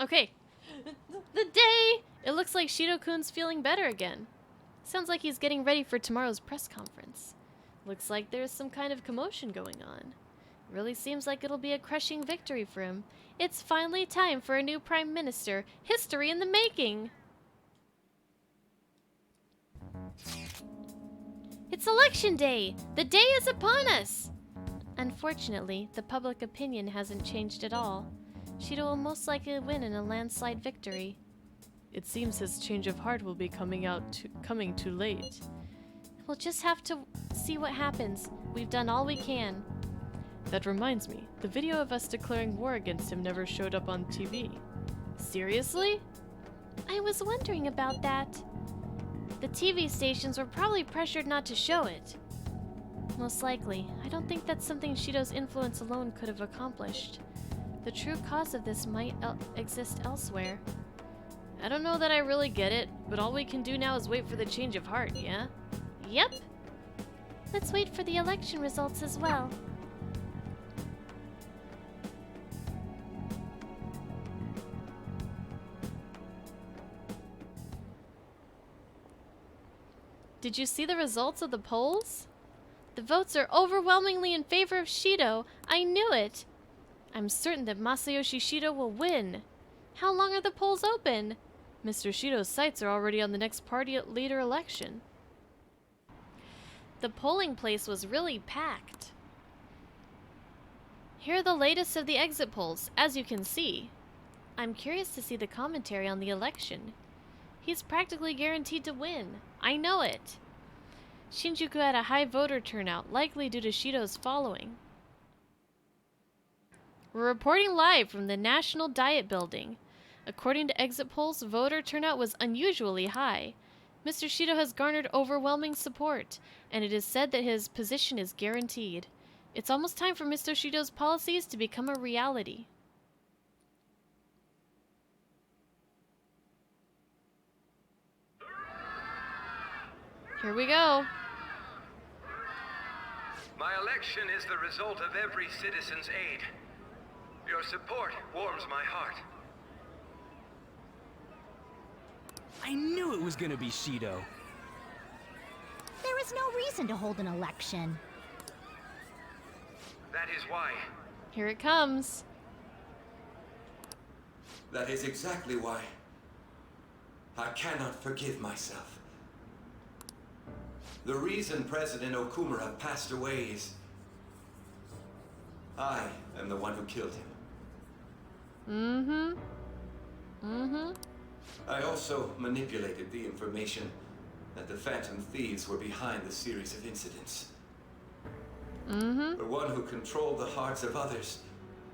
Okay. The day! It looks like Shido-kun's feeling better again. Sounds like he's getting ready for tomorrow's press conference. Looks like there's some kind of commotion going on. Really seems like it'll be a crushing victory for him. It's finally time for a new prime minister. History in the making! It's election day! The day is upon us! Unfortunately, the public opinion hasn't changed at all. Shido will most likely win in a landslide victory. It seems his change of heart will be coming too late. We'll just have to see what happens. We've done all we can. That reminds me, the video of us declaring war against him never showed up on TV. Seriously? I was wondering about that. The TV stations were probably pressured not to show it. Most likely. I don't think that's something Shido's influence alone could have accomplished. The true cause of this might exist elsewhere. I don't know that I really get it, but all we can do now is wait for the change of heart, yeah? Yep. Let's wait for the election results as well. Did you see the results of the polls? The votes are overwhelmingly in favor of Shido. I knew it. I'm certain that Masayoshi Shido will win. How long are the polls open? Mr. Shido's sights are already on the next party leader election. The polling place was really packed. Here are the latest of the exit polls, as you can see. I'm curious to see the commentary on the election. He's practically guaranteed to win. I know it. Shinjuku had a high voter turnout, likely due to Shido's following. We're reporting live from the National Diet Building. According to exit polls, voter turnout was unusually high. Mr. Shido has garnered overwhelming support, and it is said that his position is guaranteed. It's almost time for Mr. Shido's policies to become a reality. Here we go. My election is the result of every citizen's aid. Your support warms my heart. I knew it was gonna be Shido. There is no reason to hold an election. That is why. Here it comes. That is exactly why. I cannot forgive myself. The reason President Okumura passed away is... I am the one who killed him. I also manipulated the information that the Phantom Thieves were behind the series of incidents. The one who controlled the hearts of others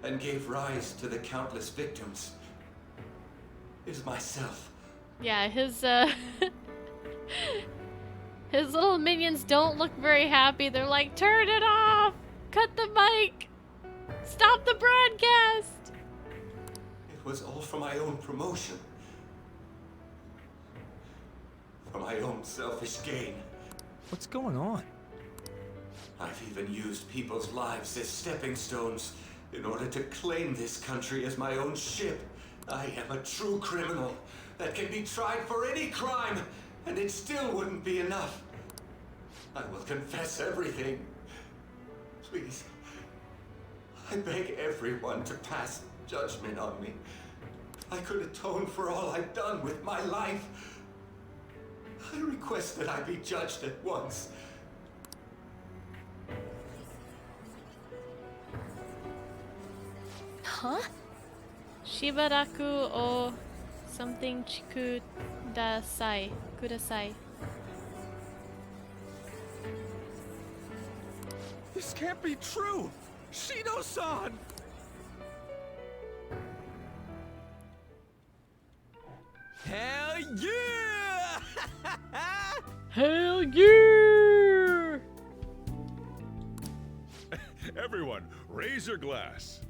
and gave rise to the countless victims is myself. Yeah, his his little minions don't look very happy. They're like, turn it off! Cut the mic! Stop the broadcast! It was all for my own promotion. For my own selfish gain. What's going on? I've even used people's lives as stepping stones in order to claim this country as my own ship. I am a true criminal that can be tried for any crime, and it still wouldn't be enough. I will confess everything. Please, I beg everyone to pass judgment on me. I could atone for all I've done with my life. I request that I be judged at once. Huh? Shibaraku o something kudasai. Kudasai. This can't be true! Shido-san! Hell yeah! Hell yeah! Everyone, raise your glass.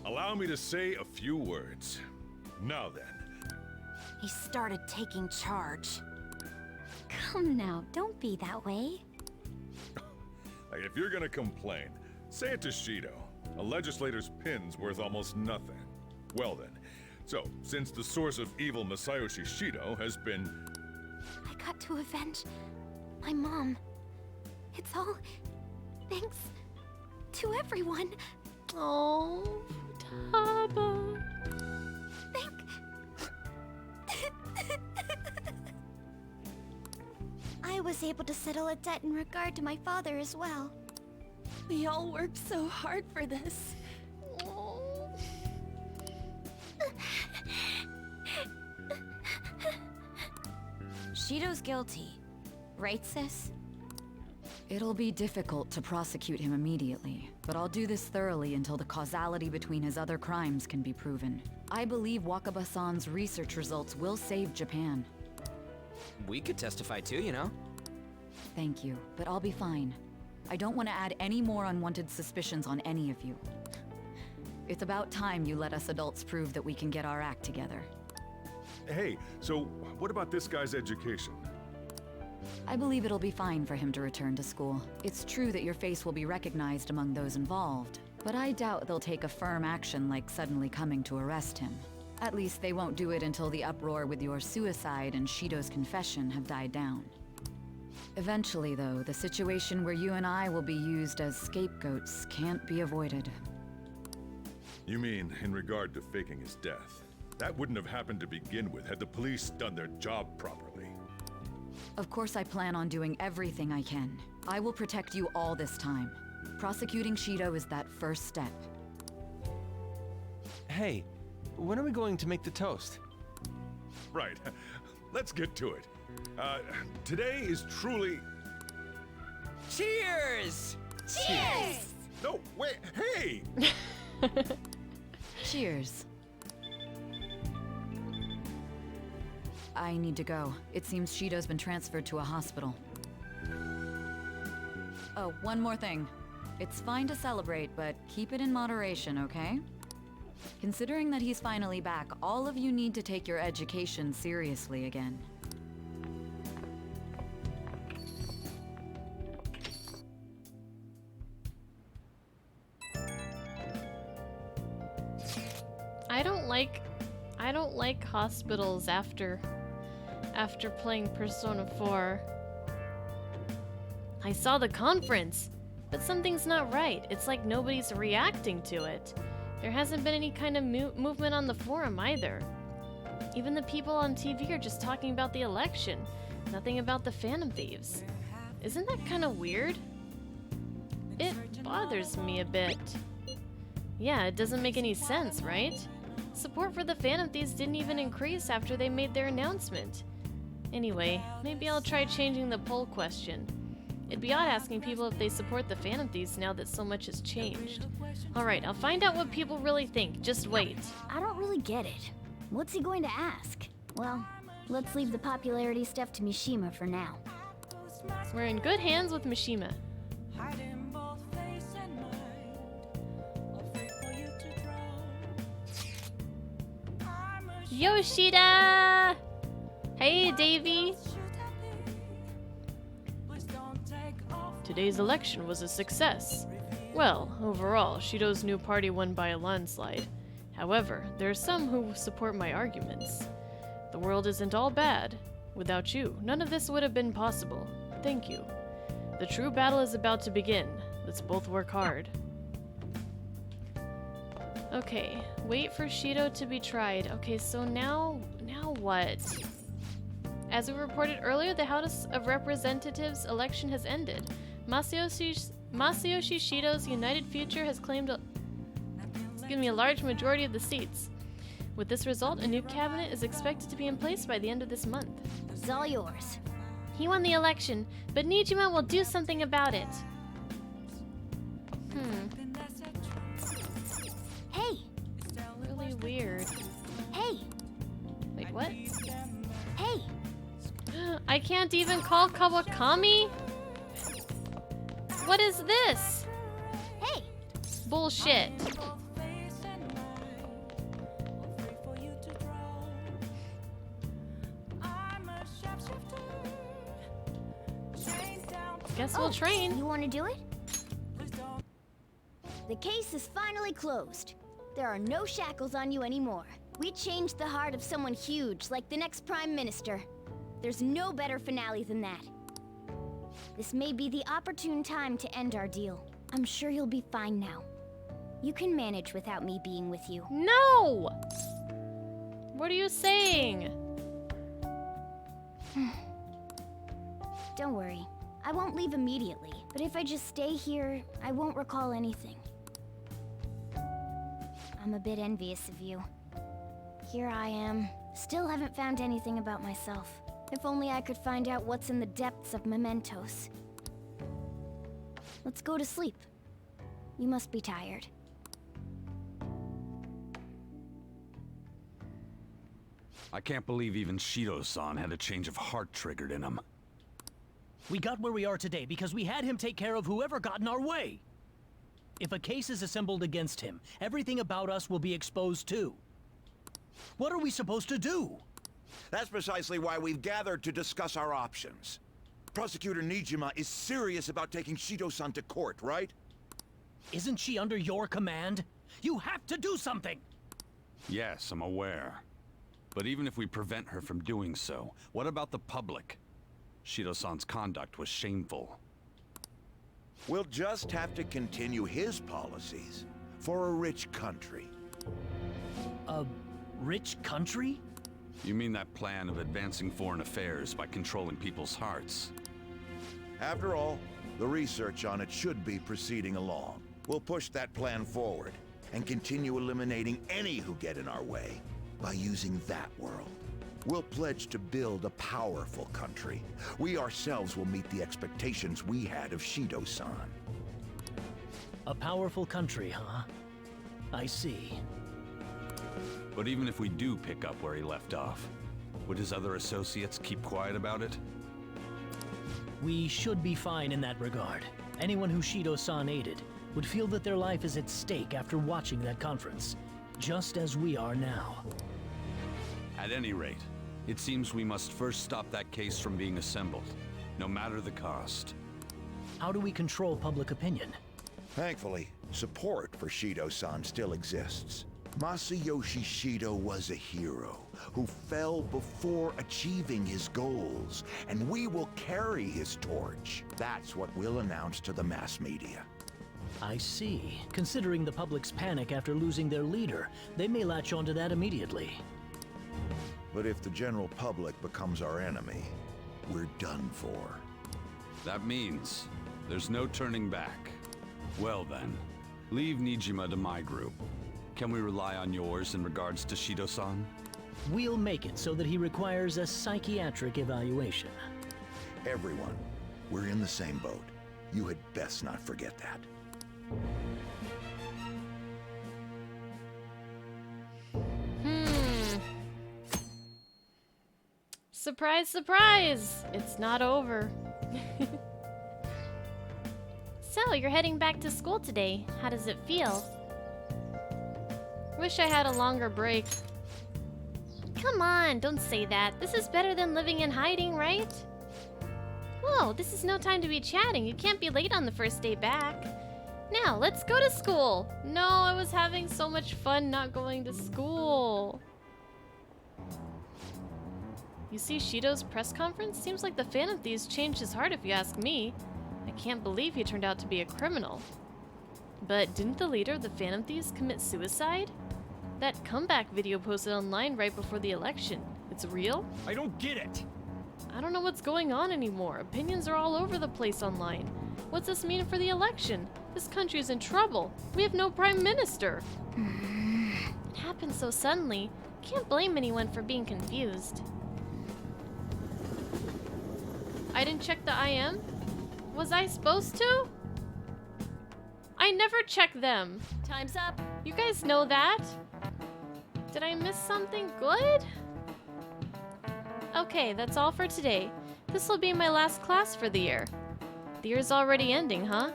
Allow me to say a few words. Now then. He started taking charge. Come now, don't be that way. If you're gonna complain, say it to Shido. A legislator's pin's worth almost nothing. Well then, so since the source of evil Masayoshi Shido has been... I got to avenge my mom. It's all thanks to everyone. Oh, Futaba. I was able to settle a debt in regard to my father as well. We all worked so hard for this. Shido's guilty, right, sis? It'll be difficult to prosecute him immediately, but I'll do this thoroughly until the causality between his other crimes can be proven. I believe Wakaba-san's research results will save Japan. We could testify too, you know? Thank you, but I'll be fine. I don't want to add any more unwanted suspicions on any of you. It's about time you let us adults prove that we can get our act together. Hey, so what about this guy's education? I believe it'll be fine for him to return to school. It's true that your face will be recognized among those involved, but I doubt they'll take a firm action like suddenly coming to arrest him. At least they won't do it until the uproar with your suicide and Shido's confession have died down. Eventually, though, the situation where you and I will be used as scapegoats can't be avoided. You mean in regard to faking his death? That wouldn't have happened to begin with had the police done their job properly. Of course I plan on doing everything I can. I will protect you all this time. Prosecuting Shido is that first step. Hey, when are we going to make the toast? Right. Let's get to it. Today is truly... Cheers! Cheers! No, wait, hey! Cheers. I need to go. It seems Shido's been transferred to a hospital. Oh, one more thing. It's fine to celebrate, but keep it in moderation, okay? Considering that he's finally back, all of you need to take your education seriously again. I don't like hospitals after playing Persona 4. I saw the conference, but something's not right. It's like nobody's reacting to it. There hasn't been any kind of movement on the forum either. Even the people on TV are just talking about the election, nothing about the Phantom Thieves. Isn't that kind of weird? It bothers me a bit. Yeah, it doesn't make any sense, right? Support for the Phantom Thieves didn't even increase after they made their announcement. Anyway, maybe I'll try changing the poll question. It'd be odd asking people if they support the Phantom Thieves now that so much has changed. Alright, I'll find out what people really think. Just wait. I don't really get it. What's he going to ask? Well, let's leave the popularity stuff to Mishima for now. We're in good hands with Mishima. Yoshida! Hey, Davey! Today's election was a success. Well, overall, Shido's new party won by a landslide. However, there are some who support my arguments. The world isn't all bad. Without you, none of this would have been possible. Thank you. The true battle is about to begin. Let's both work hard. Okay, wait for Shido to be tried. Okay, so now what? As we reported earlier, the House of Representatives election has ended. Masayoshi Shido's United Future has claimed a large majority of the seats. With this result, a new cabinet is expected to be in place by the end of this month. It's all yours. He won the election, but Niijima will do something about it. Hey! Really weird. Hey! Wait, what? Hey! I can't even call Kawakami? What is this? Hey! Bullshit. Guess we'll train. You want to do it? The case is finally closed. There are no shackles on you anymore. We changed the heart of someone huge, like the next Prime Minister. There's no better finale than that. This may be the opportune time to end our deal. I'm sure you'll be fine now. You can manage without me being with you. No! What are you saying? Don't worry. I won't leave immediately, but if I just stay here, I won't recall anything. I'm a bit envious of you. Here I am, still haven't found anything about myself. If only I could find out what's in the depths of mementos. Let's go to sleep. You must be tired. I can't believe even Shido-san had a change of heart triggered in him. We got where we are today because we had him take care of whoever got in our way. If a case is assembled against him, everything about us will be exposed too. What are we supposed to do? That's precisely why we've gathered to discuss our options. Prosecutor Niijima is serious about taking Shido-san to court, right? Isn't she under your command? You have to do something! Yes, I'm aware. But even if we prevent her from doing so, what about the public? Shido-san's conduct was shameful. We'll just have to continue his policies for a rich country. A rich country? You mean that plan of advancing foreign affairs by controlling people's hearts? After all, the research on it should be proceeding along. We'll push that plan forward and continue eliminating any who get in our way by using that world. We'll pledge to build a powerful country. We ourselves will meet the expectations we had of Shido-san. A powerful country, huh? I see. But even if we do pick up where he left off, would his other associates keep quiet about it? We should be fine in that regard. Anyone who Shido-san aided would feel that their life is at stake after watching that conference, just as we are now. At any rate, it seems we must first stop that case from being assembled, no matter the cost. How do we control public opinion? Thankfully, support for Shido-san still exists. Masayoshi Shido was a hero who fell before achieving his goals, and we will carry his torch. That's what we'll announce to the mass media. I see. Considering the public's panic after losing their leader, they may latch onto that immediately. But if the general public becomes our enemy, we're done for. That means there's no turning back. Well then, leave Niijima to my group. Can we rely on yours in regards to Shido-san? We'll make it so that he requires a psychiatric evaluation. Everyone, we're in the same boat. You had best not forget that. Surprise, surprise! It's not over. So, you're heading back to school today. How does it feel? Wish I had a longer break. Come on, don't say that. This is better than living in hiding, right? Whoa, this is no time to be chatting. You can't be late on the first day back. Now, let's go to school. No, I was having so much fun not going to school. You see Shido's press conference? Seems like the Phantom Thieves changed his heart if you ask me. I can't believe he turned out to be a criminal. But didn't the leader of the Phantom Thieves commit suicide? That comeback video posted online right before the election. It's real? I don't get it! I don't know what's going on anymore. Opinions are all over the place online. What's this mean for the election? This country is in trouble. We have no prime minister. It happened so suddenly. Can't blame anyone for being confused. I didn't check the IM? Was I supposed to? I never check them. Time's up. You guys know that? Did I miss something good? Okay, that's all for today. This will be my last class for the year. The year's already ending, huh?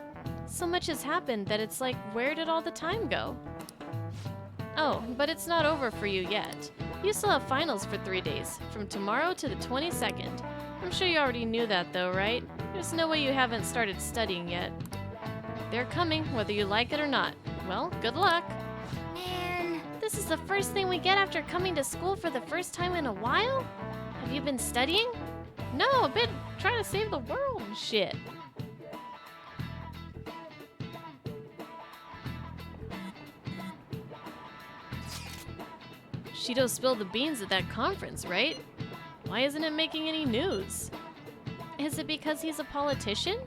So much has happened that it's like, where did all the time go? Oh, but it's not over for you yet. You still have finals for 3 days, from tomorrow to the 22nd. I'm sure you already knew that though, right? There's no way you haven't started studying yet. They're coming, whether you like it or not. Well, good luck. Man. This is the first thing we get after coming to school for the first time in a while? Have you been studying? No, I've been trying to save the world and shit. Shido spilled the beans at that conference, right? Why isn't it making any news? Is it because he's a politician?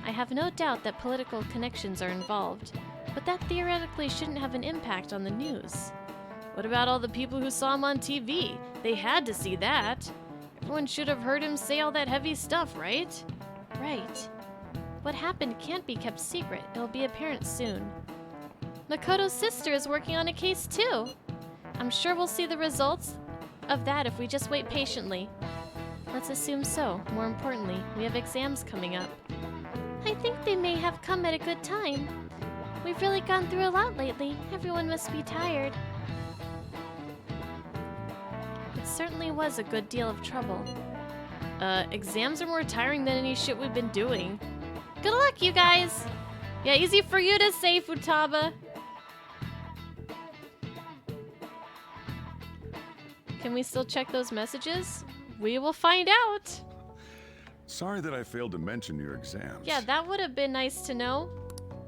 I have no doubt that political connections are involved, but that theoretically shouldn't have an impact on the news. What about all the people who saw him on TV? They had to see that. Everyone should have heard him say all that heavy stuff, right? Right. What happened can't be kept secret. It'll be apparent soon. Makoto's sister is working on a case too. I'm sure we'll see the results of that if we just wait patiently. Let's assume so. More importantly, we have exams coming up. I think they may have come at a good time. We've really gone through a lot lately. Everyone must be tired. It certainly was a good deal of trouble. Exams are more tiring than any shit we've been doing. Good luck, you guys! Yeah, easy for you to say, Futaba. Can we still check those messages? We will find out. Sorry that I failed to mention your exams. Yeah, that would have been nice to know.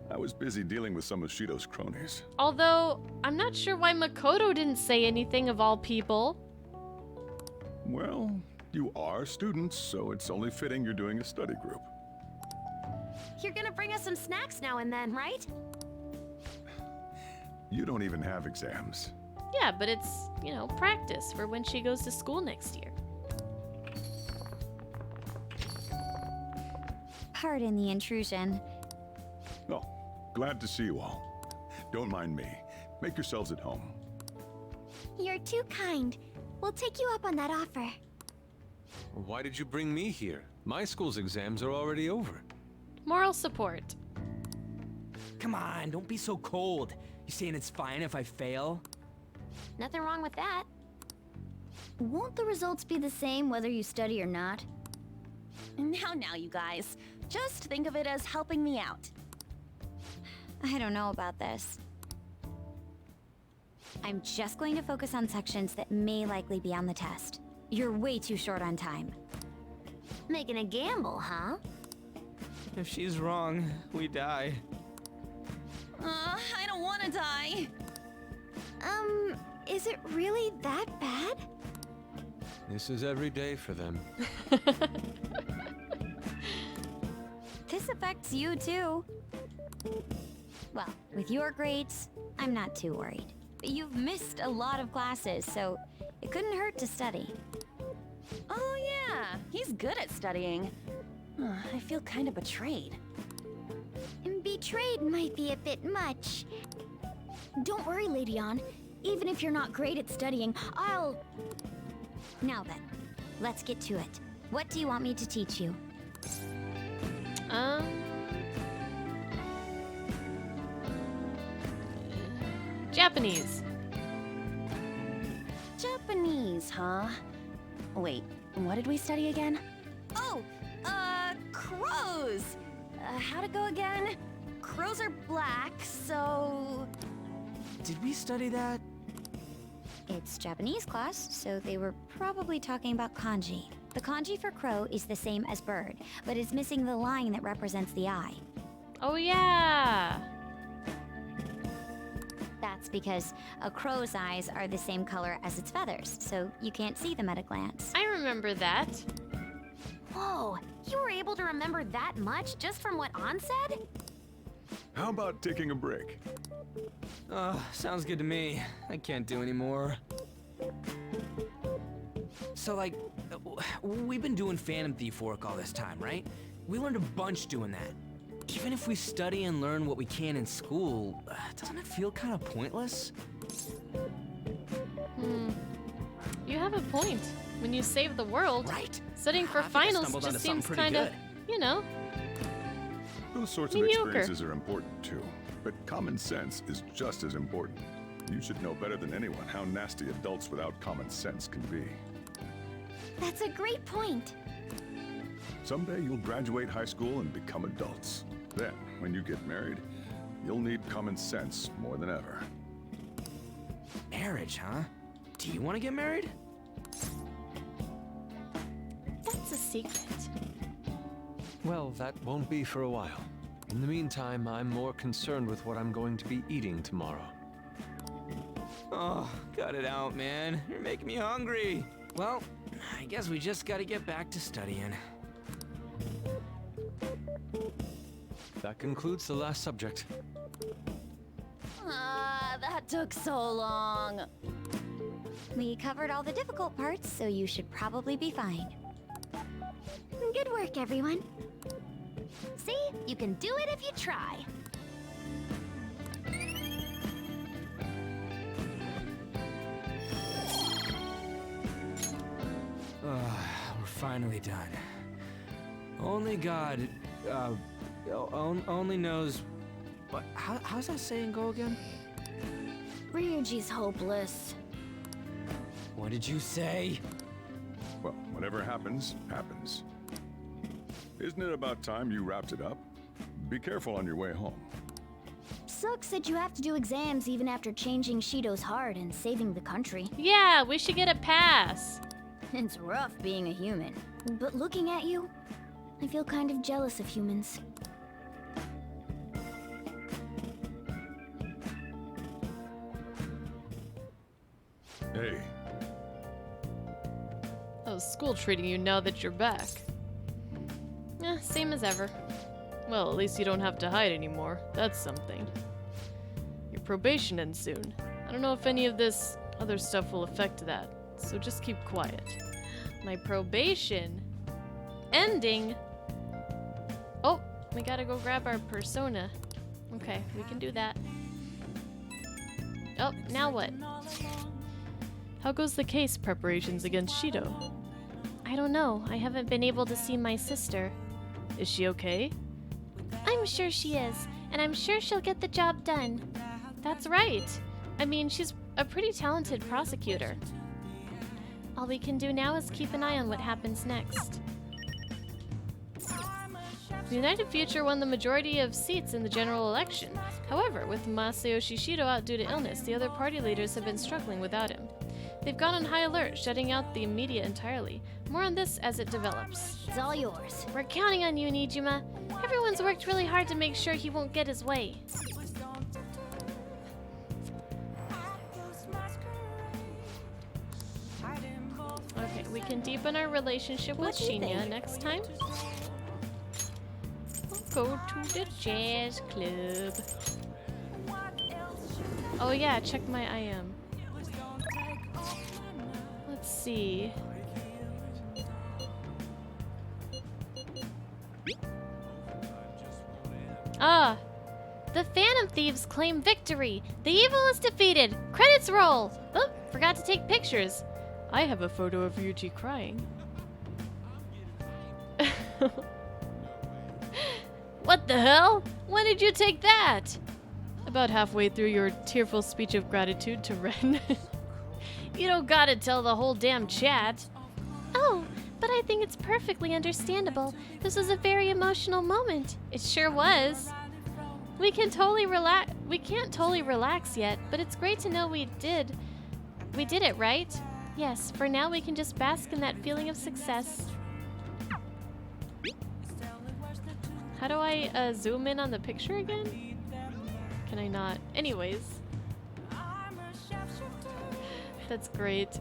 I was busy dealing with some of Shido's cronies. Although, I'm not sure why Makoto didn't say anything of all people. Well, you are students, so it's only fitting you're doing a study group. You're gonna bring us some snacks now and then, right? You don't even have exams. Yeah, but it's, you know, practice for when she goes to school next year. Pardon the intrusion. Oh, glad to see you all. Don't mind me. Make yourselves at home. You're too kind. We'll take you up on that offer. Why did you bring me here? My school's exams are already over. Moral support. Come on, don't be so cold. You saying it's fine if I fail? Nothing wrong with that. Won't the results be the same whether you study or not? Now, you guys. Just think of it as helping me out. I don't know about this. I'm just going to focus on sections that may likely be on the test. You're way too short on time. Making a gamble, huh? If she's wrong, we die. I don't want to die. Is it really that bad? This is every day for them. This affects you too. Well, with your grades, I'm not too worried. You've missed a lot of classes, so it couldn't hurt to study. Oh yeah, he's good at studying. I feel kind of betrayed. Betrayed might be a bit much. Don't worry, Lady Ann. Even if you're not great at studying, I'll... Now then, let's get to it. What do you want me to teach you? Japanese. Japanese, huh? Wait, what did we study again? Oh, crows! How'd it go again? Crows are black, so... Did we study that? It's Japanese class, so they were probably talking about kanji. The kanji for crow is the same as bird, but is missing the line that represents the eye. Oh yeah! That's because a crow's eyes are the same color as its feathers, so you can't see them at a glance. I remember that. Whoa, you were able to remember that much just from what Ann said? How about taking a break? Sounds good to me. I can't do any more. So, like, we've been doing Phantom Thief work all this time, right? We learned a bunch doing that. Even if we study and learn what we can in school, doesn't it feel kind of pointless? You have a point. When you save the world, right? Studying for finals just seems kind of, you know, Those sorts mediocre. of experiences are important too, but common sense is just as important. You should know better than anyone how nasty adults without common sense can be. That's a great point. Someday you'll graduate high school and become adults. Then when you get married, you'll need common sense more than ever. Marriage, huh? Do you want to get married? That's a secret. Well, that won't be for a while. In the meantime, I'm more concerned with what I'm going to be eating tomorrow. Oh, cut it out, man. You're making me hungry. Well, I guess we just gotta get back to studying. That concludes the last subject. That took so long. We covered all the difficult parts, so you should probably be fine. Good work, everyone. See? You can do it if you try. We're finally done. Only God, only knows... What, how's that saying go again? Ryuji's hopeless. What did you say? Well, whatever happens, happens. Isn't it about time you wrapped it up? Be careful on your way home. Sucks that you have to do exams even after changing SHIDO'S heart and saving the country. Yeah, we should get a pass. It's rough being a human. But looking at you, I feel kind of jealous of humans. Hey. How's school treating you now that you're back? Same as ever. Well, at least you don't have to hide anymore. That's something. Your probation ends soon. I don't know if any of this other stuff will affect that, so just keep quiet. My probation? Ending? Oh, we gotta go grab our persona. Okay, we can do that. Oh, now what? How goes the case preparations against Shido? I don't know. I haven't been able to see my sister. Is she okay? I'm sure she is, and I'm sure she'll get the job done. That's right. I mean, she's a pretty talented prosecutor. All we can do now is keep an eye on what happens next. The United Future won the majority of seats in the general election. However, with Masayoshi Shido out due to illness, the other party leaders have been struggling without him. They've gone on high alert, shutting out the media entirely. More on this as it develops. It's all yours. We're counting on you, Niijima. Everyone's worked really hard to make sure he won't get his way. Okay, we can deepen our relationship with Shinya next time. We'll go to the jazz club. Oh yeah, check my IM. Let's see. Ah! The Phantom Thieves claim victory! The evil is defeated! Credits roll! Oh, forgot to take pictures. I have a photo of Ryuji crying. What the hell? When did you take that? About halfway through your tearful speech of gratitude to Ren. You don't gotta tell the whole damn chat. Oh, but I think it's perfectly understandable. This was a very emotional moment. It sure was. We can't totally relax yet, but it's great to know we did it, right? Yes, for now we can just bask in that feeling of success. How do I zoom in on the picture again? Can I not? Anyways. That's great.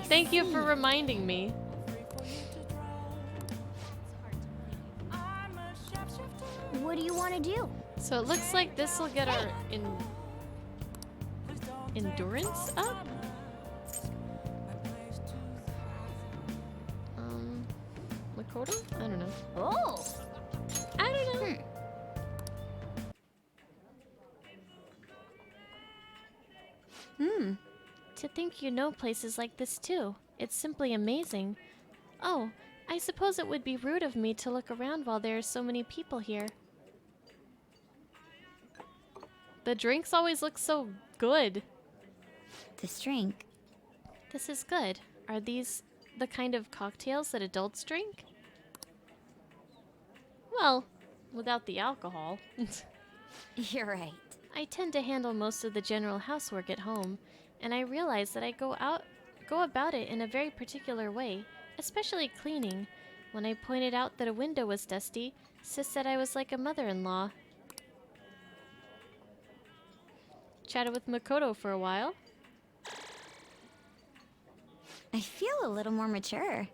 Thank you for reminding me. What do you want to do? So it looks like this will get our endurance up? Makoto? I don't know. Oh! I don't know. To think you know places like this too. It's simply amazing. Oh, I suppose it would be rude of me to look around while there are so many people here. The drinks always look so good. This drink. This is good. Are these the kind of cocktails that adults drink? Well, without the alcohol. You're right. I tend to handle most of the general housework at home, and I realize that I go about it in a very particular way, especially cleaning. When I pointed out that a window was dusty, Sis said I was like a mother-in-law. Chatted with Makoto for a while. I feel a little more mature.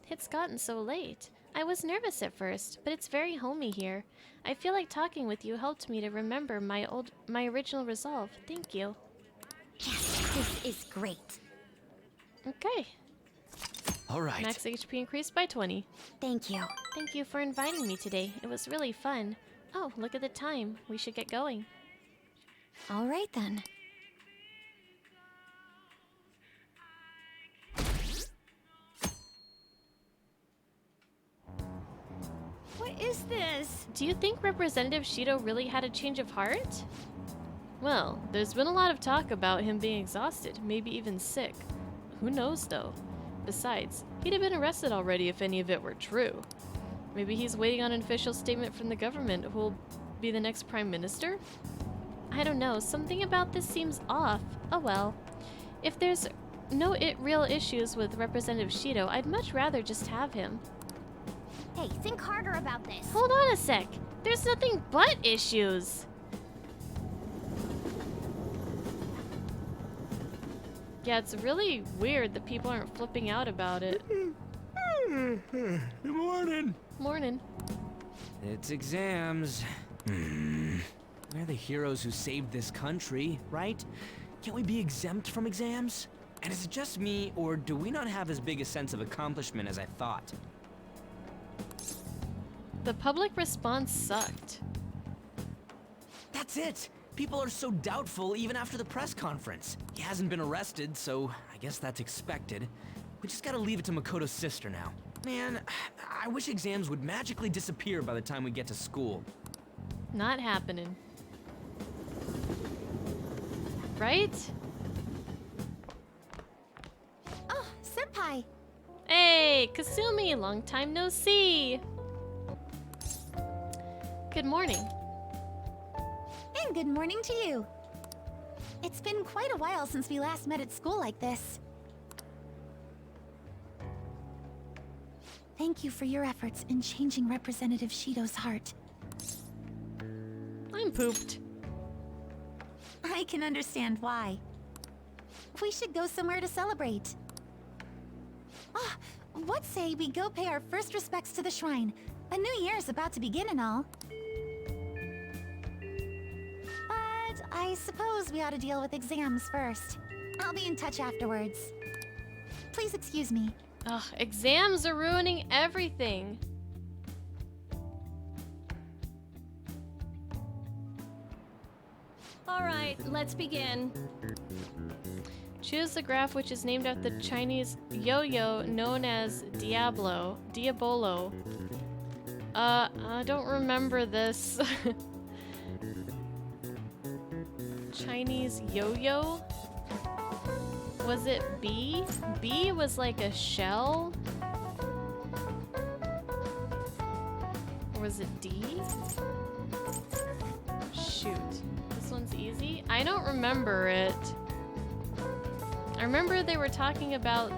It's gotten so late. I was nervous at first, but it's very homey here. I feel like talking with you helped me to remember my original resolve. Thank you. Yes, this is great. Okay. All right. Max HP increased by 20. Thank you. Thank you for inviting me today. It was really fun. Oh, look at the time. We should get going. All right then. What is this? Do you think Representative Shido really had a change of heart? Well, there's been a lot of talk about him being exhausted, maybe even sick. Who knows, though? Besides, he'd have been arrested already if any of it were true. Maybe he's waiting on an official statement from the government who'll be the next prime minister? I don't know, something about this seems off. Oh well. If there's no real issues with Representative Shido, I'd much rather just have him. Hey, think harder about this. Hold on a sec. There's nothing but issues. Yeah, it's really weird that people aren't flipping out about it. Good morning. Morning. It's exams. We're the heroes who saved this country, right? Can't we be exempt from exams? And is it just me, or do we not have as big a sense of accomplishment as I thought? The public response sucked. That's it! People are so doubtful even after the press conference. He hasn't been arrested, so I guess that's expected. We just gotta leave it to Makoto's sister now. Man, I wish exams would magically disappear by the time we get to school. Not happening. Right? Oh, Senpai! Hey, Kasumi, long time no see. Good morning. And good morning to you. It's been quite a while since we last met at school like this. Thank you for your efforts in changing Representative Shido's heart. I'm pooped. I can understand why. We should go somewhere to celebrate. Ah, what say we go pay our first respects to the shrine? A new year's about to begin and all. But I suppose we ought to deal with exams first. I'll be in touch afterwards. Please excuse me. Ugh, exams are ruining everything. All right, let's begin. Choose the graph which is named after the Chinese yo-yo known as Diabolo. I don't remember this. Chinese yo-yo? Was it B? B was like a shell? Or was it D? Shoot. This one's easy? I don't remember it. I remember they were talking about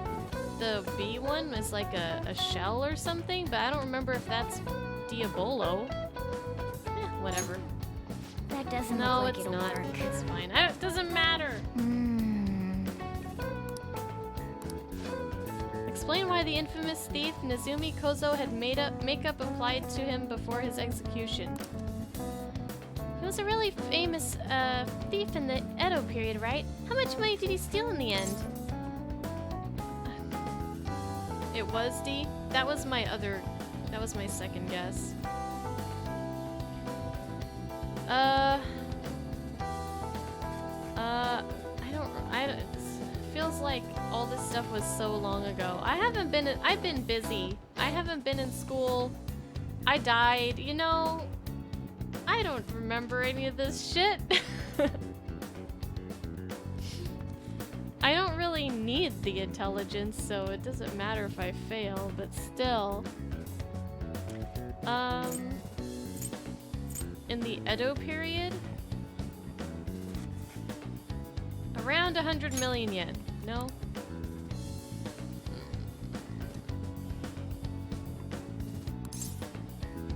the B one as like a shell or something, but I don't remember if that's Diabolo. Whatever. That doesn't No, look like it's it'll not. work. It's fine. It doesn't matter. Explain why the infamous thief Nezumi Kozo had makeup applied to him before his execution. He was a really famous thief in the Edo period, right? How much money did he steal in the end? It was D? That was my second guess. It feels like all this stuff was so long ago. I've been busy. I haven't been in school. I died, you know? I don't remember any of this shit. I don't really need the intelligence, so it doesn't matter if I fail, but still. In the Edo period? Around 100 million yen. No?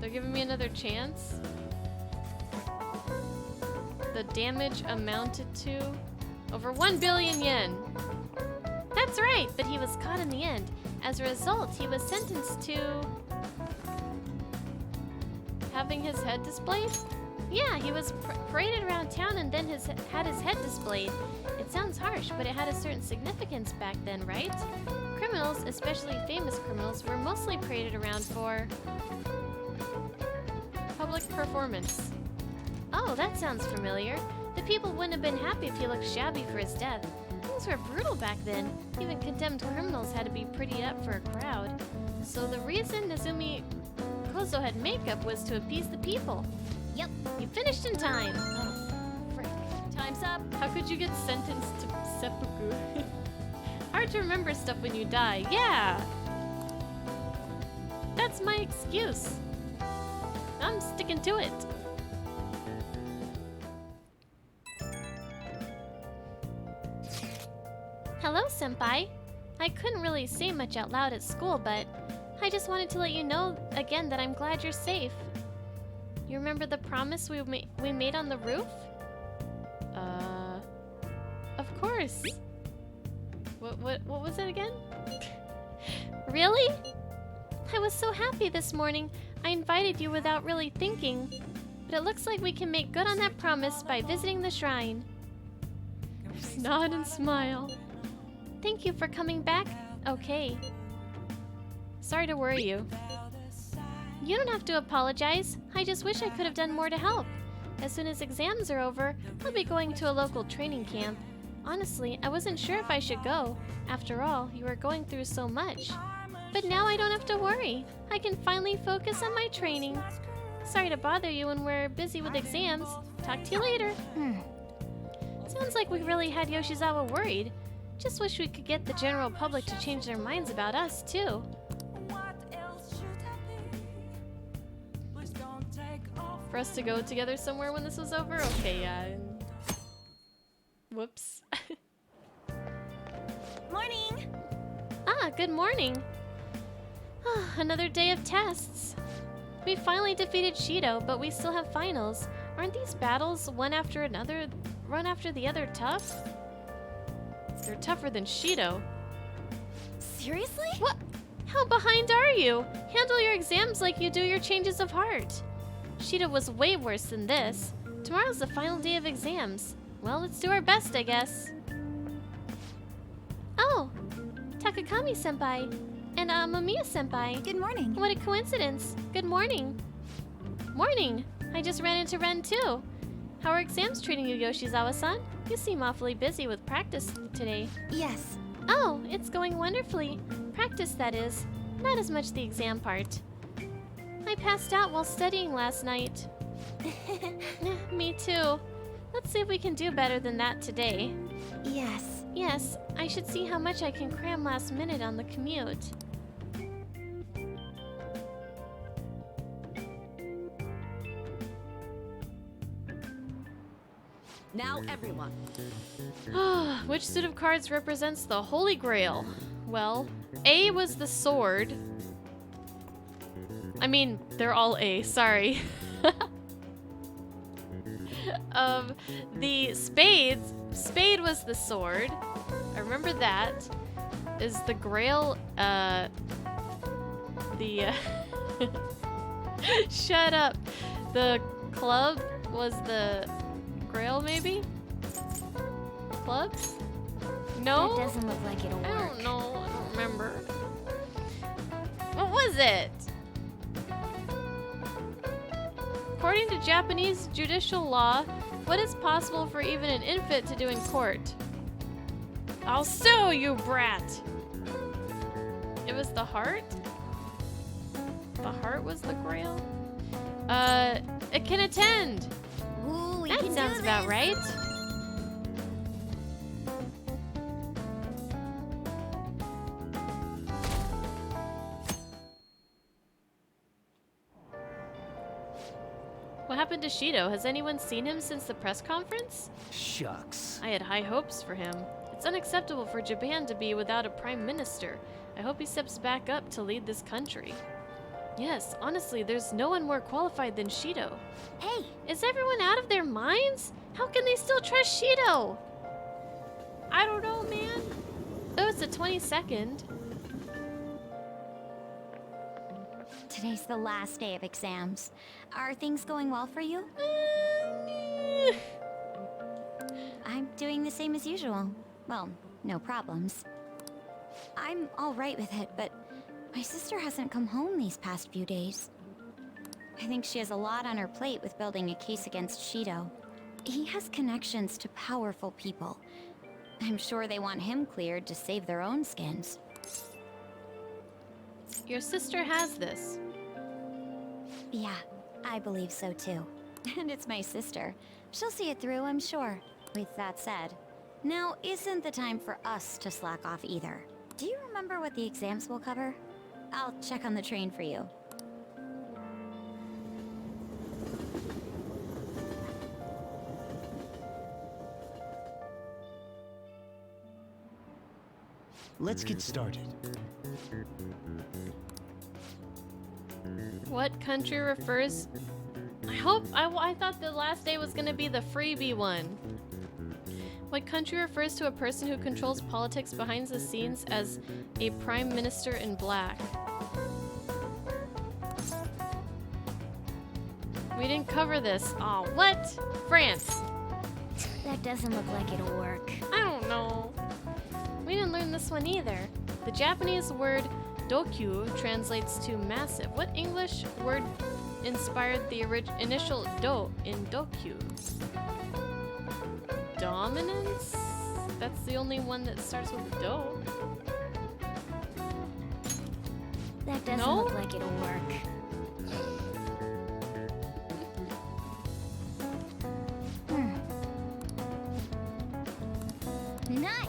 They're giving me another chance? The damage amounted to over 1 billion yen. That's right, but he was caught in the end. As a result, he was sentenced to having his head displayed? Yeah, he was paraded around town and then had his head displayed. It sounds harsh, but it had a certain significance back then, right? Criminals, especially famous criminals, were mostly paraded around for public performance. Oh, that sounds familiar. The people wouldn't have been happy if he looked shabby for his death. Things were brutal back then. Even condemned criminals had to be prettied up for a crowd. So the reason Nezumi Kozo had makeup was to appease the people. Yep, you finished in time. Oh, frick. Time's up. How could you get sentenced to seppuku? Hard to remember stuff when you die. Yeah! That's my excuse. I'm sticking to it. Hello, Senpai. I couldn't really say much out loud at school, but I just wanted to let you know again that I'm glad you're safe. You remember the promise we made on the roof? Of course. What was it again? Really? I was so happy this morning. I invited you without really thinking. But it looks like we can make good on that promise by visiting the shrine. Nod and smile. Thank you for coming back. Okay. Sorry to worry you. You don't have to apologize. I just wish I could have done more to help. As soon as exams are over, I'll be going to a local training camp. Honestly, I wasn't sure if I should go. After all, you were going through so much. But now I don't have to worry. I can finally focus on my training. Sorry to bother you when we're busy with exams. Talk to you later. Sounds like we really had Yoshizawa worried. Just wish we could get the general public to change their minds about us, too. For us to go together somewhere when this was over? Okay, yeah. Whoops. Morning! Ah, good morning. Another day of tests. We finally defeated Shido, but we still have finals. Aren't these battles one after another, one after the other tough? They're tougher than Shido. Seriously? What? How behind are you? Handle your exams like you do your changes of heart. Shido was way worse than this. Tomorrow's the final day of exams. Well, let's do our best, I guess. Oh, Takakami-senpai and Mamiya-senpai. Good morning. What a coincidence. Good morning. Morning. I just ran into Ren too. How are exams treating you, Yoshizawa-san? You seem awfully busy with practice today. Yes. Oh, it's going wonderfully. Practice, that is. Not as much the exam part. I passed out while studying last night. Me too. Let's see if we can do better than that today. Yes. Yes, I should see how much I can cram last minute on the commute. Now everyone. Which suit of cards represents the Holy Grail? Well, A was the sword. I mean, they're all A, sorry. The spades. Spade was the sword. I remember that. Is the Grail, Shut up. The club was the Grail, maybe? Clubs? No? That doesn't look like it'll work. I don't know. I don't remember. What was it? According to Japanese judicial law, what is possible for even an infant to do in court? I'll sue you, brat! It was the heart? The heart was the Grail? It can attend! Ooh, That sounds about right. to Shido? Has anyone seen him since the press conference? Shucks. I had high hopes for him. It's unacceptable for Japan to be without a prime minister. I hope he steps back up to lead this country. Yes, honestly, there's no one more qualified than Shido. Hey! Is everyone out of their minds? How can they still trust Shido? I don't know, man. Oh, it's the 22nd. Today's the last day of exams. Are things going well for you? I'm doing the same as usual. Well, no problems. I'm all right with it, but my sister hasn't come home these past few days. I think she has a lot on her plate with building a case against Shido. He has connections to powerful people. I'm sure they want him cleared to save their own skins. Your sister has this. Yeah, I believe so too. And it's my sister. She'll see it through, I'm sure. With that said, now isn't the time for us to slack off either. Do you remember what the exams will cover? I'll check on the train for you. Let's get started. What country refers... I thought the last day was gonna be the freebie one. What country refers to a person who controls politics behind the scenes as a prime minister in black? We didn't cover this. Aw, what? France. That doesn't look like it'll work. I don't know. We didn't learn this one either. The Japanese word dokyu translates to massive. What English word inspired the initial do in dokyu? Dominance? That's the only one that starts with do. That doesn't No? look like it'll work. Nice!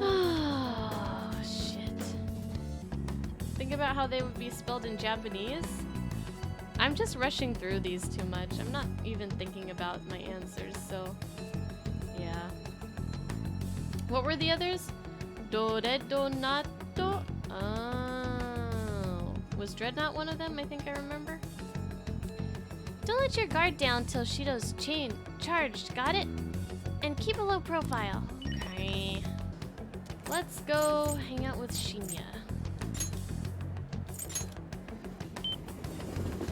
Oh, shit. Think about how they would be spelled in Japanese. I'm just rushing through these too much. I'm not even thinking about my answers, so... yeah. What were the others? Dore donato? Oh. Was Dreadnought one of them? I think I remember. Don't let your guard down till Shido's charged, got it? And keep a low profile. Okay. Let's go hang out with Shinya.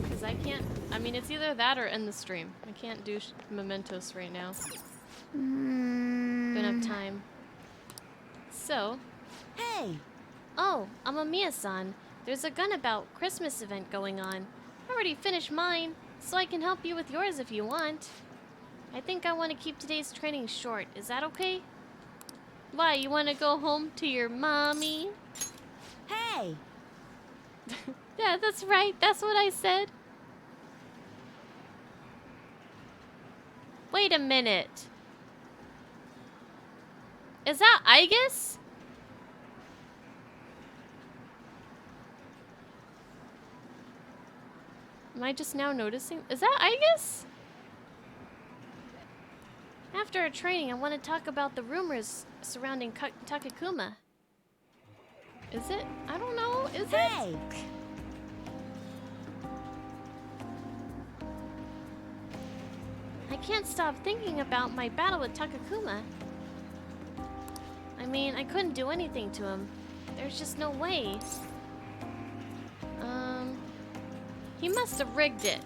Because I can't... I mean, it's either that or end the stream. I can't do mementos right now. Don't have time. So... Hey! Oh, Amamiya-san. There's a Gunabout Christmas event going on. I already finished mine, so I can help you with yours if you want. I think I want to keep today's training short. Is that okay? Why, you want to go home to your mommy? Hey! Yeah, that's right. That's what I said. Wait a minute. Is that Aigis? Am I just now noticing? Is that Aigis? After our training, I want to talk about the rumors surrounding Takakuma. Is it? I don't know. Is Hey! it? I can't stop thinking about my battle with Takakuma. I mean, I couldn't do anything to him. There's just no way. He must have rigged it.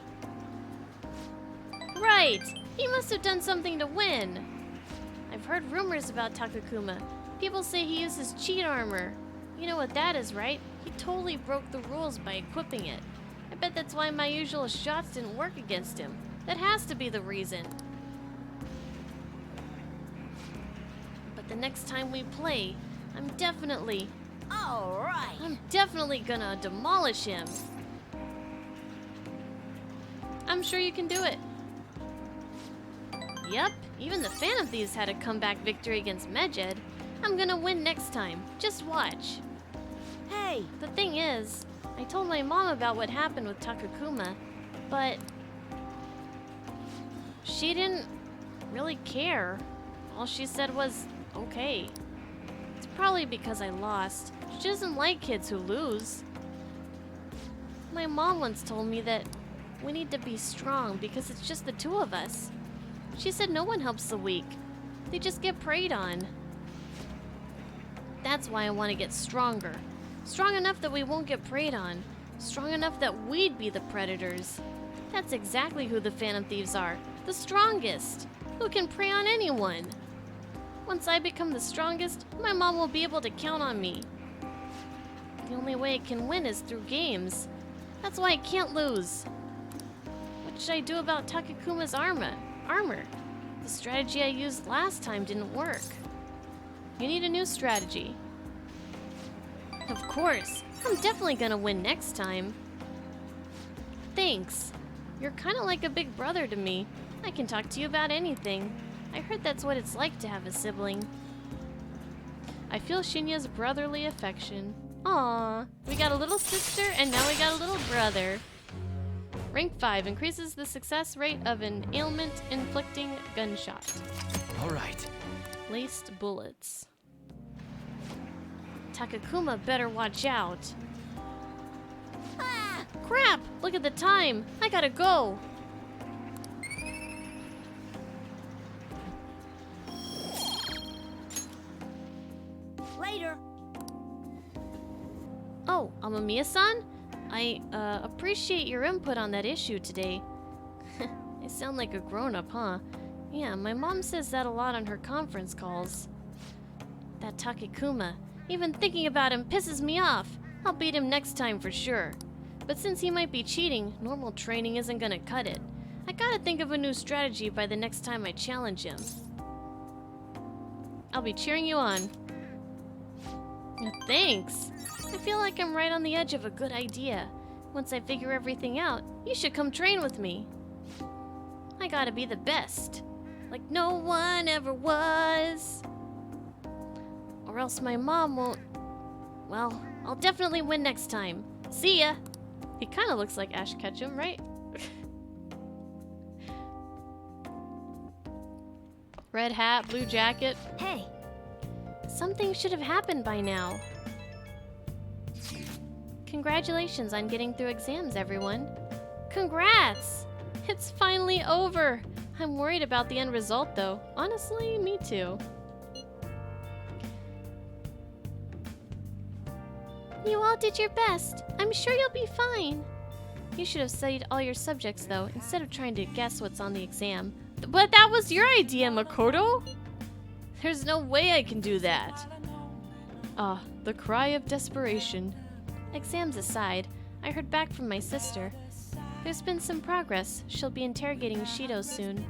Right! He must have done something to win. I've heard rumors about Takakuma. People say he uses cheat armor. You know what that is, right? He totally broke the rules by equipping it. I bet that's why my usual shots didn't work against him. That has to be the reason. But the next time we play, I'm definitely gonna demolish him. I'm sure you can do it. Yep, even the Phantom Thieves had a comeback victory against Medjed. I'm gonna win next time. Just watch. Hey! The thing is, I told my mom about what happened with Takakuma, but She didn't really care. All she said was, okay. It's probably because I lost. She doesn't like kids who lose. My mom once told me that we need to be strong because it's just the two of us. She said no one helps the weak. They just get preyed on. That's why I want to get stronger. Strong enough that we won't get preyed on. Strong enough that we'd be the predators. That's exactly who the Phantom Thieves are. The strongest. Who can prey on anyone. Once I become the strongest, my mom will be able to count on me. The only way I can win is through games. That's why I can't lose. What should I do about Takakuma's armor? The strategy I used last time didn't work. You need a new strategy. Of course. I'm definitely gonna win next time. Thanks. You're kind of like a big brother to me. I can talk to you about anything. I heard that's what it's like to have a sibling. I feel Shinya's brotherly affection. Aww. We got a little sister and now we got a little brother. Rank 5 increases the success rate of an ailment-inflicting gunshot. Alright. Laced bullets. Takakuma better watch out. Ah! Crap! Look at the time! I gotta go! Later. Oh, Amamiya-san? I appreciate your input on that issue today. I sound like a grown-up, huh? Yeah, my mom says that a lot on her conference calls. That Takakuma. Even thinking about him pisses me off. I'll beat him next time for sure. But since he might be cheating, normal training isn't gonna cut it. I gotta think of a new strategy by the next time I challenge him. I'll be cheering you on. Thanks. I feel like I'm right on the edge of a good idea. Once I figure everything out, you should come train with me. I gotta be the best. Like no one ever was. Or else my mom won't... Well, I'll definitely win next time. See ya! He kinda looks like Ash Ketchum, right? Red hat, blue jacket. Hey! Something should have happened by now. Congratulations on getting through exams, everyone. Congrats! It's finally over. I'm worried about the end result, though. Honestly, me too. You all did your best. I'm sure you'll be fine. You should have studied all your subjects, though, instead of trying to guess what's on the exam. But that was your idea, Makoto! There's no way I can do that. Ah, the cry of desperation. Exams aside, I heard back from my sister. There's been some progress. She'll be interrogating SHIDO'S soon.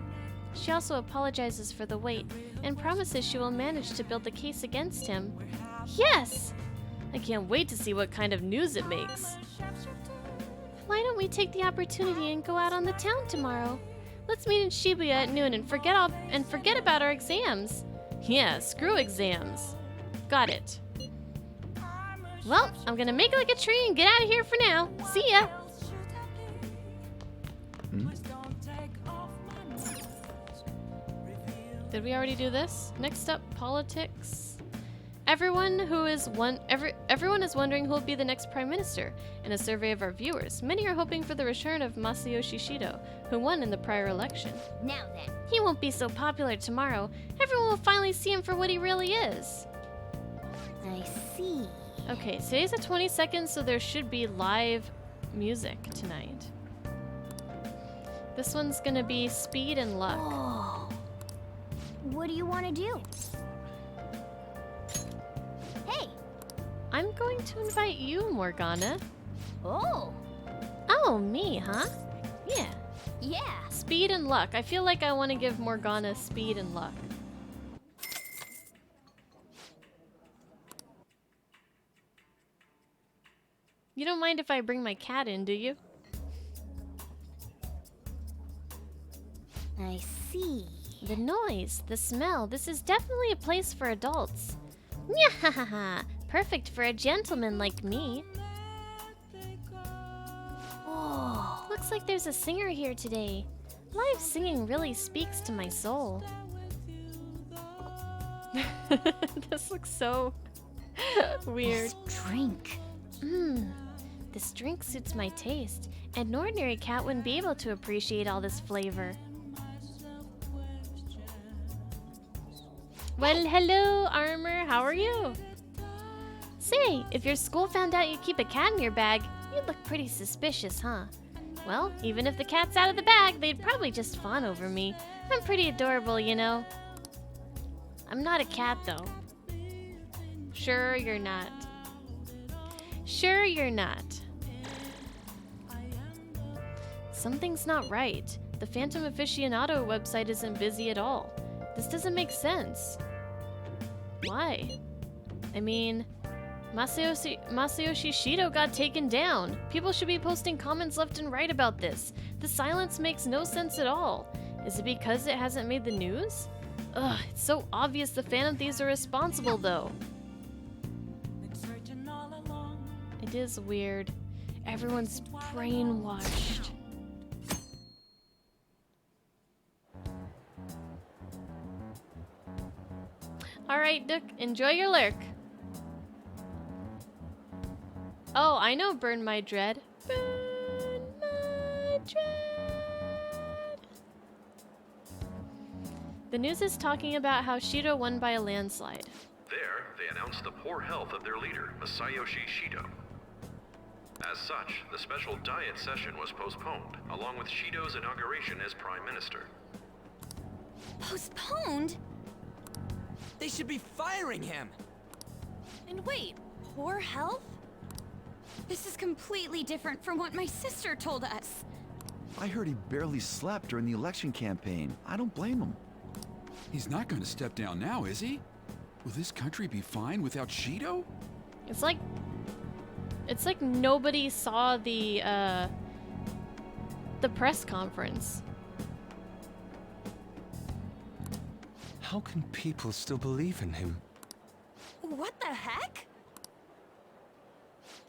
She also apologizes for the wait and promises she will manage to build the case against him. Yes! I can't wait to see what kind of news it makes. Why don't we take the opportunity and go out on the town tomorrow? Let's meet in Shibuya at noon and forget about our exams. Yeah, screw exams. Got it. Well, I'm gonna make like a tree and get out of here for now. See ya! Did we already do this? Next up, politics. Everyone is wondering who will be the next prime minister. In a survey of our viewers, many are hoping for the return of Masayoshi Shido, who won in the prior election. Now then. He won't be so popular tomorrow. Everyone will finally see him for what he really is. I see. Okay, today's the 22nd, so there should be live music tonight. This one's gonna be speed and luck. Oh. What do you want to do? Hey! I'm going to invite you, Morgana. Oh! Oh, me, huh? Yeah. Yeah. Speed and luck. I feel like I want to give Morgana speed and luck. You don't mind if I bring my cat in, do you? I see. The noise, the smell. This is definitely a place for adults. Nyahaha! Perfect for a gentleman like me. Oh. Looks like there's a singer here today. Live singing really speaks to my soul. This looks so weird. This drink. This drink suits my taste, and an ordinary cat wouldn't be able to appreciate all this flavor. Well, hello, Armor. How are you? Say, if your school found out you keep a cat in your bag, you'd look pretty suspicious, huh? Well, even if the cat's out of the bag, they'd probably just fawn over me. I'm pretty adorable, you know. I'm not a cat, though. Sure, you're not. Sure, you're not. Something's not right. The Phantom Aficionado website isn't busy at all. This doesn't make sense. Why? I mean, Masayoshi Shido got taken down. People should be posting comments left and right about this. The silence makes no sense at all. Is it because it hasn't made the news? Ugh, it's so obvious the Phantom Thieves are responsible, though. It is weird. Everyone's brainwashed. Alright, Duke, enjoy your lurk. Oh, I know Burn My Dread. Burn My Dread. The news is talking about how Shido won by a landslide. There, they announced the poor health of their leader, Masayoshi Shido. As such, the special diet session was postponed, along with Shido's inauguration as Prime Minister. Postponed? They should be firing him! And wait, poor health? This is completely different from what my sister told us. I heard he barely slept during the election campaign. I don't blame him. He's not going to step down now, is he? Will this country be fine without Shido? It's like nobody saw the press conference. How can people still believe in him? What the heck?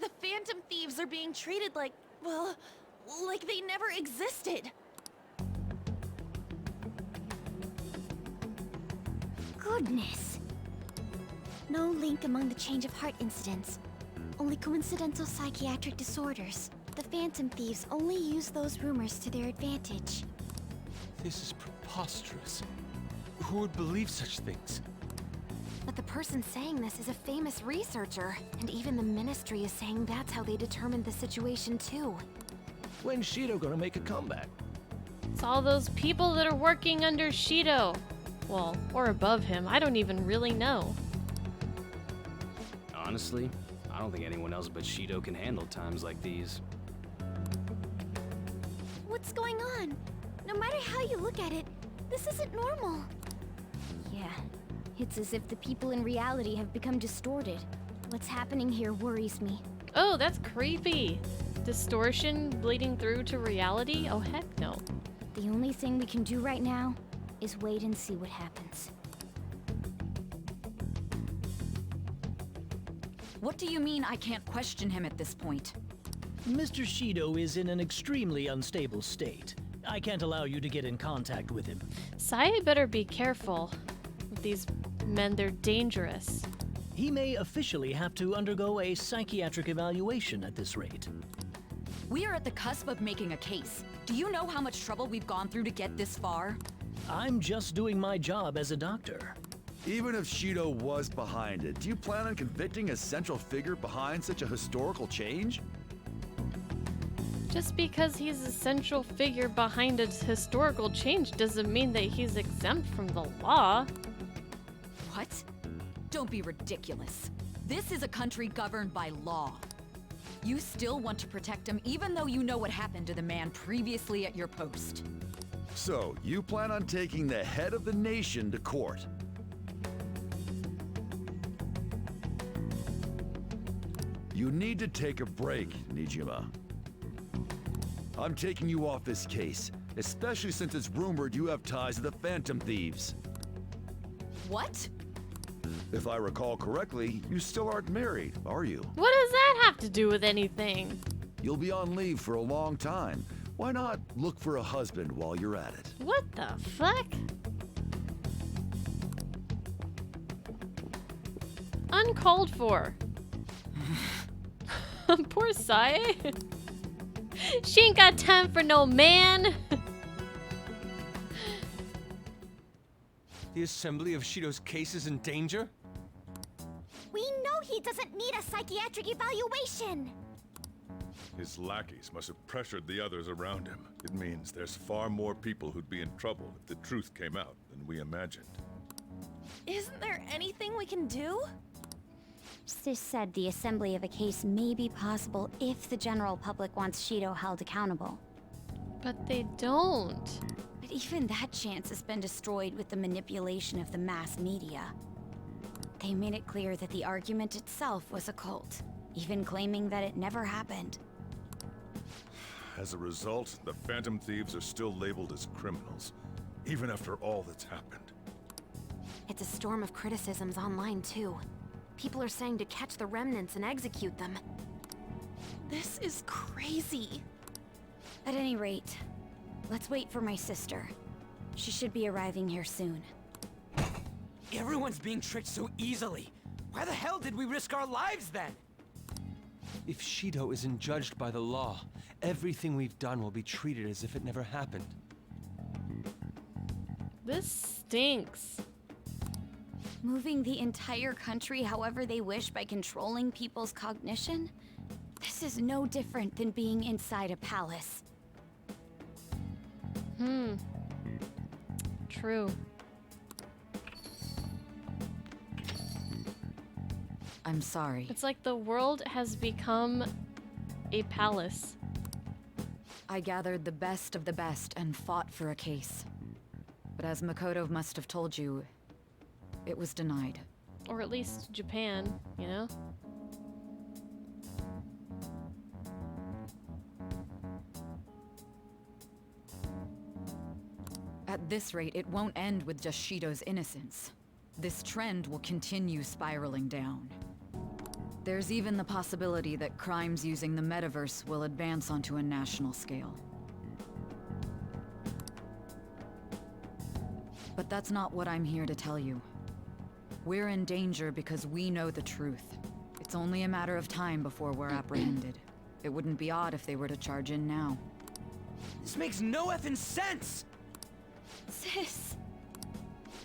The Phantom Thieves are being treated like, well, like they never existed. Goodness. No link among the change of heart incidents. Only coincidental psychiatric disorders. The Phantom Thieves only use those rumors to their advantage. This is preposterous. Who would believe such things? But the person saying this is a famous researcher, and even the Ministry is saying that's how they determined the situation too. When's Shido gonna make a comeback? It's all those people that are working under Shido. Well, or above him. I don't even really know. Honestly, I don't think anyone else but Shido can handle times like these. What's going on? No matter how you look at it, this isn't normal. Yeah, it's as if the people in reality have become distorted. What's happening here worries me. Oh, that's creepy. Distortion bleeding through to reality? Oh, heck no. The only thing we can do right now is wait and see what happens. What do you mean I can't question him at this point? Mr. Shido is in an extremely unstable state. I can't allow you to get in contact with him. Sai better be careful. With these men, they're dangerous. He may officially have to undergo a psychiatric evaluation at this rate. We are at the cusp of making a case. Do you know how much trouble we've gone through to get this far? I'm just doing my job as a doctor. Even if Shido was behind it, do you plan on convicting a central figure behind such a historical change? Just because he's a central figure behind a historical change doesn't mean that he's exempt from the law. What? Don't be ridiculous. This is a country governed by law. You still want to protect him even though you know what happened to the man previously at your post. So, you plan on taking the head of the nation to court? You need to take a break, Niijima. I'm taking you off this case, especially since it's rumored you have ties to the Phantom Thieves. What? If I recall correctly, you still aren't married, are you? What does that have to do with anything? You'll be on leave for a long time. Why not look for a husband while you're at it? What the fuck? Uncalled for. Poor Sae. She ain't got time for no man. The assembly of Shido's case is in danger? We know he doesn't need a psychiatric evaluation! His lackeys must have pressured the others around him. It means there's far more people who'd be in trouble if the truth came out than we imagined. Isn't there anything we can do? Sis said the assembly of a case may be possible if the general public wants Shido held accountable. But they don't. But even that chance has been destroyed with the manipulation of the mass media. They made it clear that the argument itself was a cult, even claiming that it never happened. As a result, the Phantom Thieves are still labeled as criminals, even after all that's happened. It's a storm of criticisms online, too. People are saying to catch the remnants and execute them. This is crazy. At any rate, let's wait for my sister. She should be arriving here soon. Everyone's being tricked so easily. Why the hell did we risk our lives then? If Shido isn't judged by the law, everything we've done will be treated as if it never happened. This stinks. Moving the entire country however they wish by controlling people's cognition? This is no different than being inside a palace. True. I'm sorry. It's like the world has become a palace. I gathered the best of the best and fought for a case. But as Makoto must have told you, it was denied. Or at least Japan, you know? At this rate, it won't end with just Shido's innocence. This trend will continue spiraling down. There's even the possibility that crimes using the metaverse will advance onto a national scale. But that's not what I'm here to tell you. We're in danger because we know the truth. It's only a matter of time before we're apprehended. It wouldn't be odd if they were to charge in now. This makes no effing sense! Sis!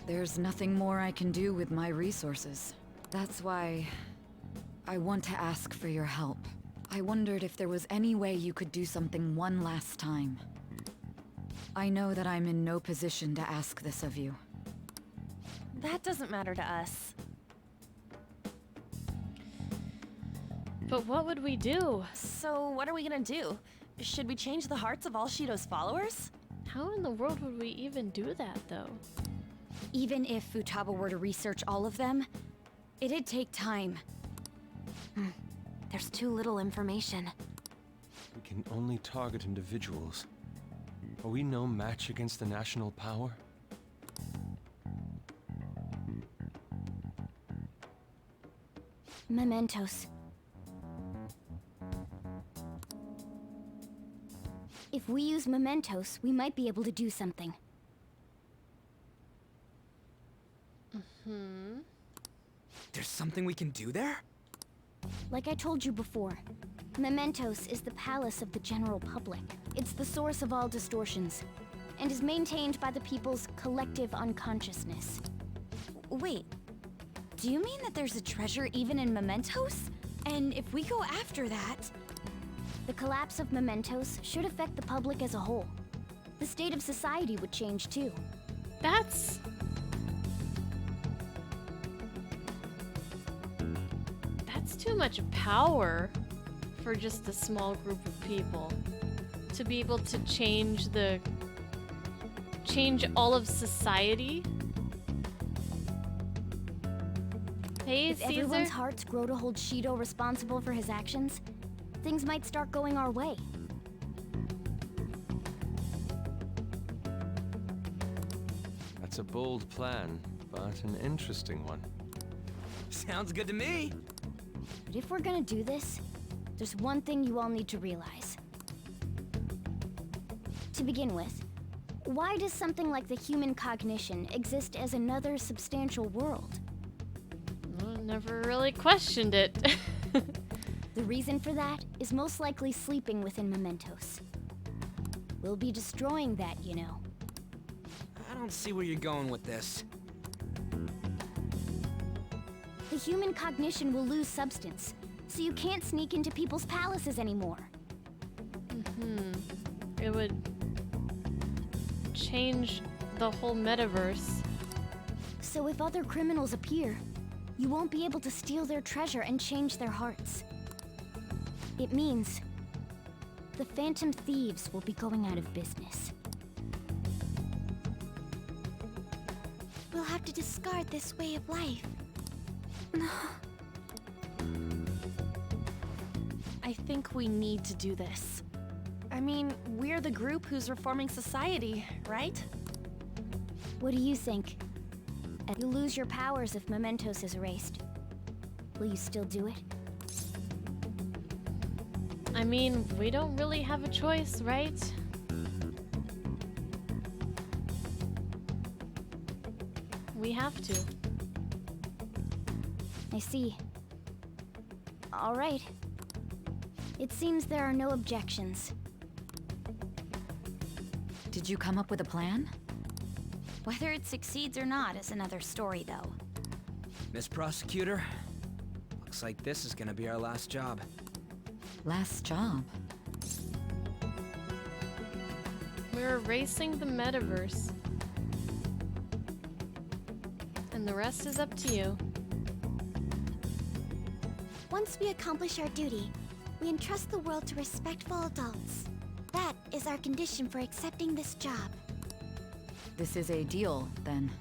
There's nothing more I can do with my resources. That's why I want to ask for your help. I wondered if there was any way you could do something one last time. I know that I'm in no position to ask this of you. That doesn't matter to us. But what would we do? So what are we gonna do? Should we change the hearts of all Shido's followers? How in the world would we even do that, though? Even if Futaba were to research all of them, it'd take time. There's too little information. We can only target individuals. Are we no match against the national power? Mementos. If we use mementos, we might be able to do something. There's something we can do there? Like I told you before, mementos is the palace of the general public. It's the source of all distortions, and is maintained by the people's collective unconsciousness. Wait, do you mean that there's a treasure even in mementos? And if we go after that... The collapse of mementos should affect the public as a whole. The state of society would change too. That's too much power for just a small group of people. To be able to change all of society. Hey, if Caesar? everyone's hearts grow to hold Shido responsible for his actions, things might start going our way. That's a bold plan, but an interesting one. Sounds good to me. But if we're gonna do this, there's one thing you all need to realize. To begin with, why does something like the human cognition exist as another substantial world? I never really questioned it. The reason for that is most likely sleeping within mementos. We'll be destroying that, you know. I don't see where you're going with this. The human cognition will lose substance, so you can't sneak into people's palaces anymore. It would change the whole metaverse. So if other criminals appear, you won't be able to steal their treasure and change their hearts. It means the Phantom Thieves will be going out of business. We'll have to discard this way of life. I think we need to do this. I mean, we're the group who's reforming society, right? What do you think? You'll lose your powers if Mementos is erased. Will you still do it? I mean, we don't really have a choice, right? We have to. I see. All right. It seems there are no objections. Did you come up with a plan? Whether it succeeds or not is another story, though. Miss Prosecutor, looks like this is gonna be our last job. Last job? We're erasing the metaverse. And the rest is up to you. Once we accomplish our duty, we entrust the world to respectful adults. That is our condition for accepting this job. This is a deal, then.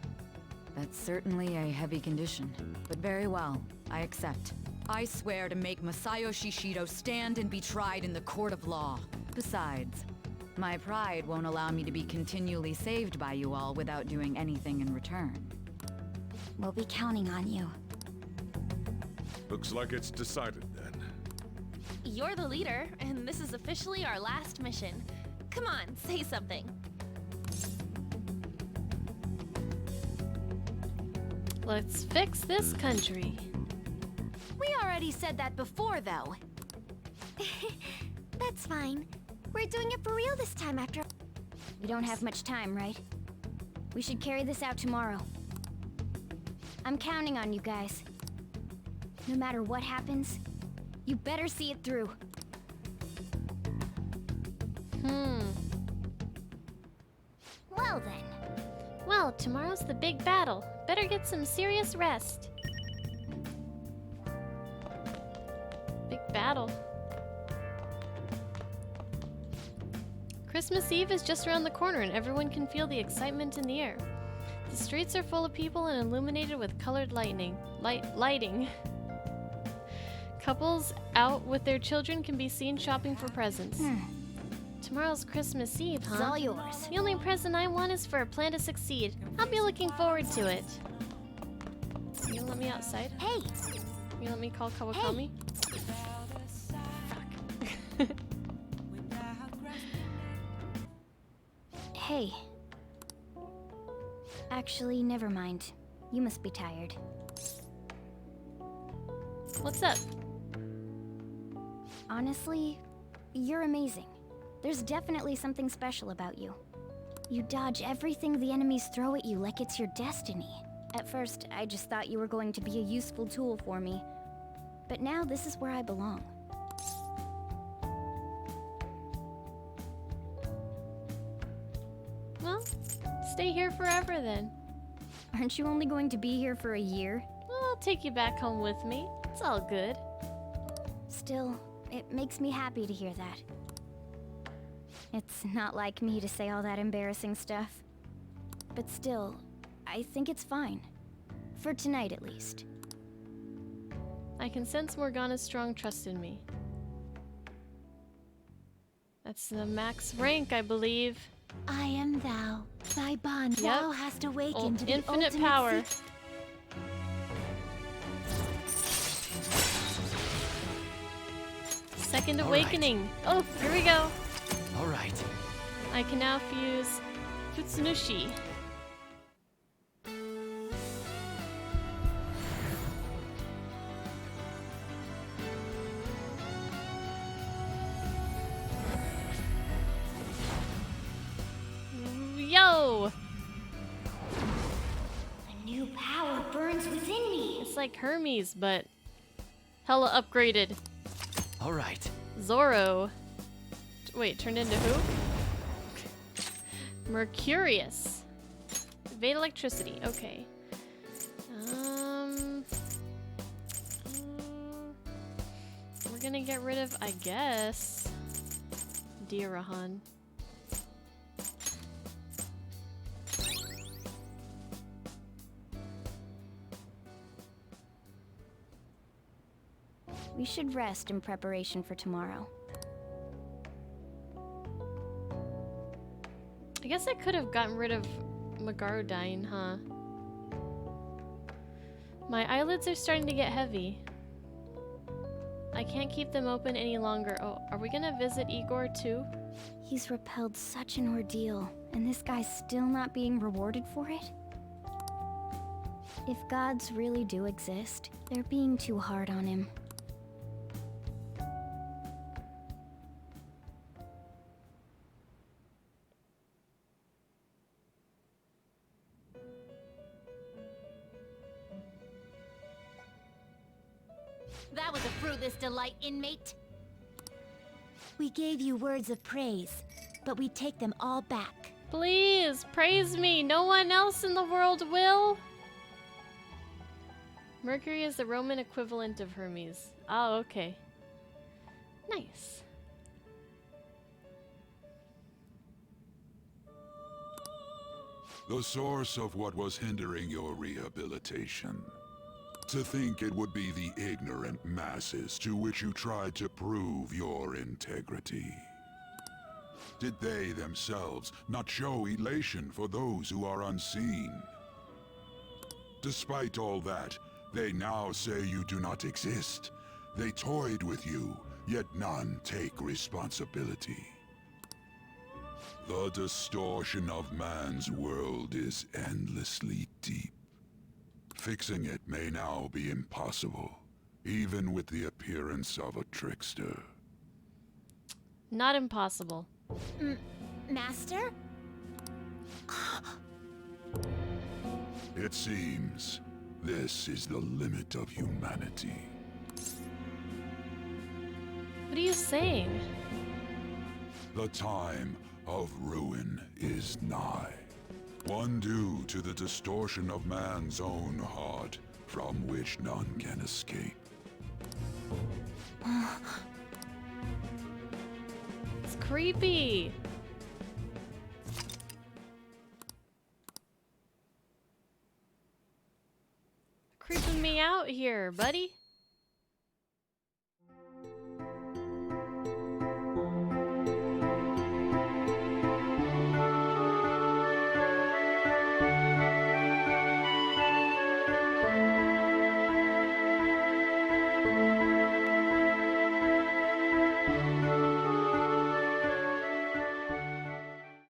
That's certainly a heavy condition. But very well, I accept. I swear to make Masayoshi Shido stand and be tried in the court of law. Besides, my pride won't allow me to be continually saved by you all without doing anything in return. We'll be counting on you. Looks like it's decided then. You're the leader, and this is officially our last mission. Come on, say something. Let's fix this country. We already said that before, though. That's fine. We're doing it for real this time after... We don't have much time, right? We should carry this out tomorrow. I'm counting on you guys. No matter what happens, you better see it through. Well then. Well, tomorrow's the big battle. Better get some serious rest. Big battle. Christmas Eve is just around the corner and everyone can feel the excitement in the air. The streets are full of people and illuminated with colored lighting. Couples out with their children can be seen shopping for presents. Tomorrow's Christmas Eve, huh? It's all yours. The only present I want is for a plan to succeed. I'll be looking forward to it. You gonna let me outside? Hey! You gonna let me call Kawakami? Hey. Actually, never mind. You must be tired. What's up? Honestly, you're amazing. There's definitely something special about you. You dodge everything the enemies throw at you like it's your destiny. At first, I just thought you were going to be a useful tool for me. But now this is where I belong. Well, stay here forever then. Aren't you only going to be here for a year? Well, I'll take you back home with me. It's all good. Still, it makes me happy to hear that. It's not like me to say all that embarrassing stuff. But still, I think it's fine. For tonight, at least. I can sense Morgana's strong trust in me. That's the max rank, I believe. I am thou. Thy bond thou hast awakened to the infinite ultimate power. Second awakening. Oh, here we go. All right. I can now fuse Futsunushi. Yo! A new power burns within me. It's like Hermes, but hella upgraded. All right. Zoro. Wait, turned into who? Mercurius. Evade electricity. Okay. We're gonna get rid of, I guess, Dirahan. We should rest in preparation for tomorrow. I guess I could have gotten rid of Magarodine, huh? My eyelids are starting to get heavy. I can't keep them open any longer. Oh, are we gonna visit Igor too? He's repelled such an ordeal, and this guy's still not being rewarded for it? If gods really do exist, they're being too hard on him. That was a fruitless delight, inmate. We gave you words of praise, but we take them all back. Please, praise me. No one else in the world will. Mercury is the Roman equivalent of Hermes. Oh, okay. Nice. The source of what was hindering your rehabilitation. To think it would be the ignorant masses to which you tried to prove your integrity. Did they themselves not show elation for those who are unseen? Despite all that, they now say you do not exist. They toyed with you, yet none take responsibility. The distortion of man's world is endlessly deep. Fixing it may now be impossible, even with the appearance of a trickster. Not impossible. Master? It seems this is the limit of humanity. What are you saying? The time of ruin is nigh. One due to the distortion of man's own heart, from which none can escape. It's creepy. Creeping me out here, buddy.